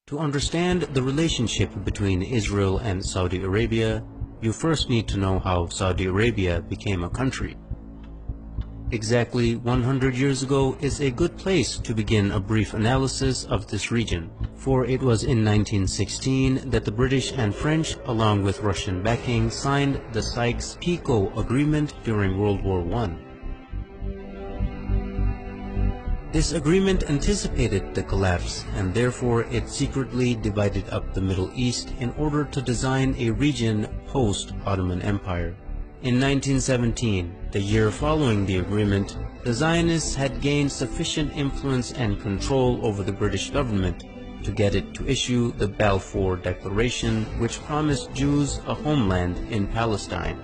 To understand the relationship between Israel and Saudi Arabia, you first need to know how Saudi Arabia became a country. Exactly 100 years ago is a good place to begin a brief analysis of this region, for it was in 1916 that the British and French, along with Russian backing, signed the Sykes-Picot Agreement during World War I. This agreement anticipated the collapse, and therefore it secretly divided up the Middle East in order to design a region post-Ottoman Empire. In 1917, the year following the agreement, the Zionists had gained sufficient influence and control over the British government to get it to issue the Balfour Declaration, which promised Jews a homeland in Palestine.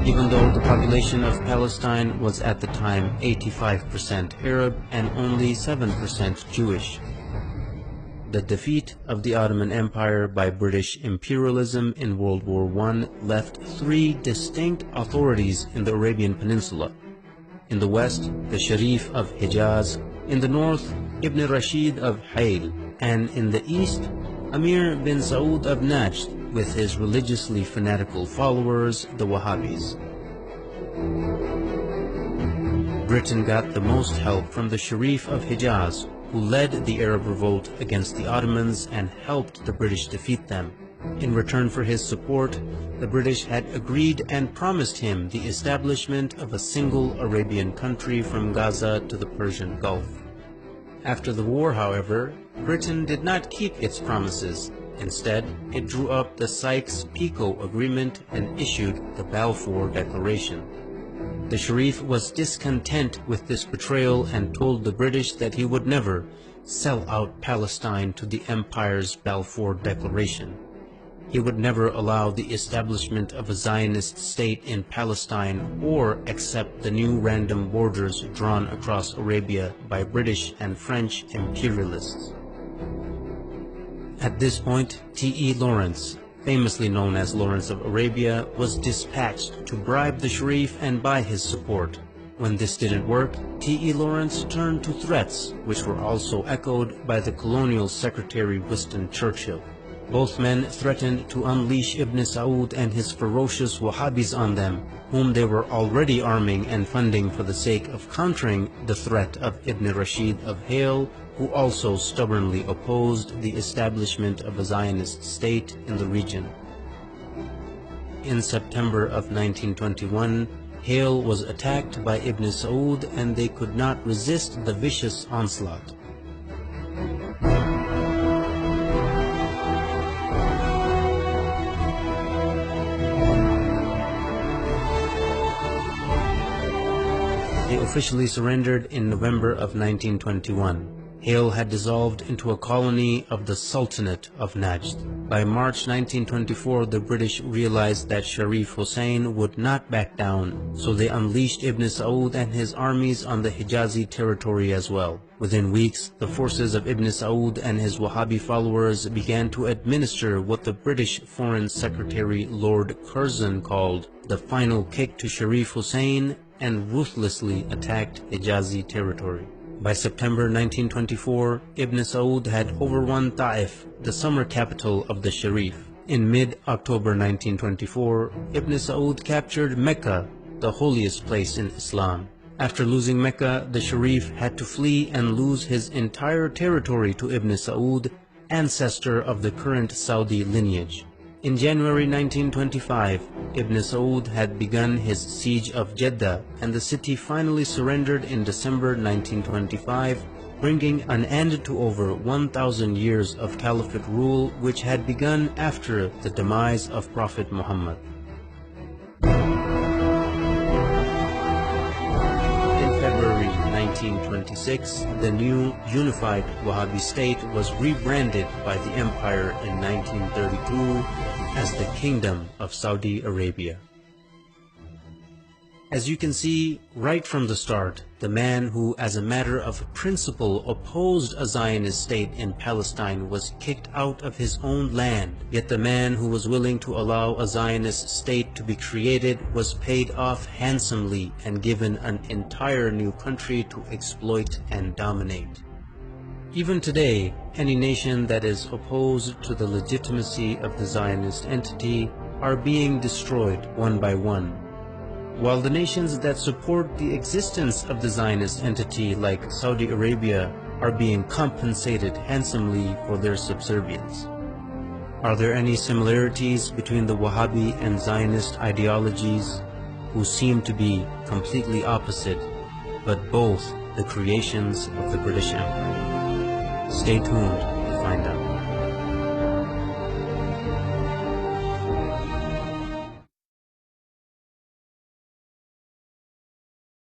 Even though the population of Palestine was at the time 85% Arab and only 7% Jewish. The defeat of the Ottoman Empire by British imperialism in World War I left three distinct authorities in the Arabian Peninsula. In the west, the Sharif of Hijaz; in the north, Ibn Rashid of Hayl; and in the east, Amir bin Saud of Najd, with his religiously fanatical followers, the Wahhabis. Britain got the most help from the Sharif of Hijaz, who led the Arab revolt against the Ottomans and helped the British defeat them. In return for his support, the British had agreed and promised him the establishment of a single Arabian country from Gaza to the Persian Gulf. After the war, however, Britain did not keep its promises. Instead, it drew up the Sykes-Picot Agreement and issued the Balfour Declaration. The Sharif was discontent with this betrayal and told the British that he would never sell out Palestine to the Empire's Balfour Declaration. He would never allow the establishment of a Zionist state in Palestine or accept the new random borders drawn across Arabia by British and French imperialists. At this point, T.E. Lawrence, famously known as Lawrence of Arabia, was dispatched to bribe the Sharif and buy his support. When this didn't work, T.E. Lawrence turned to threats, which were also echoed by the colonial secretary Winston Churchill. Both men threatened to unleash Ibn Saud and his ferocious Wahhabis on them, whom they were already arming and funding for the sake of countering the threat of Ibn Rashid of Hayl, who also stubbornly opposed the establishment of a Zionist state in the region. In September of 1921, Hayl was attacked by Ibn Saud and they could not resist the vicious onslaught. They officially surrendered in November of 1921. Hayl had dissolved into a colony of the Sultanate of Najd. By March 1924, the British realized that Sharif Hussein would not back down, so they unleashed Ibn Saud and his armies on the Hijazi territory as well. Within weeks, the forces of Ibn Saud and his Wahhabi followers began to administer what the British Foreign Secretary Lord Curzon called the final kick to Sharif Hussein and ruthlessly attacked Hijazi territory. By September 1924, Ibn Saud had overrun Ta'if, the summer capital of the Sharif. In mid-October 1924, Ibn Saud captured Mecca, the holiest place in Islam. After losing Mecca, the Sharif had to flee and lose his entire territory to Ibn Saud, ancestor of the current Saudi lineage. In January 1925, Ibn Saud had begun his siege of Jeddah, and the city finally surrendered in December 1925, bringing an end to over 1,000 years of caliphate rule which had begun after the demise of Prophet Muhammad. In February 1926, the new unified Wahhabi state was rebranded by the empire in 1932 as the Kingdom of Saudi Arabia. As you can see right from the start, the man who, as a matter of principle, opposed a Zionist state in Palestine was kicked out of his own land, yet the man who was willing to allow a Zionist state to be created was paid off handsomely and given an entire new country to exploit and dominate. Even today, any nation that is opposed to the legitimacy of the Zionist entity are being destroyed one by one, while the nations that support the existence of the Zionist entity, like Saudi Arabia, are being compensated handsomely for their subservience. Are there any similarities between the Wahhabi and Zionist ideologies, who seem to be completely opposite, but both the creations of the British Empire? Stay tuned to find out.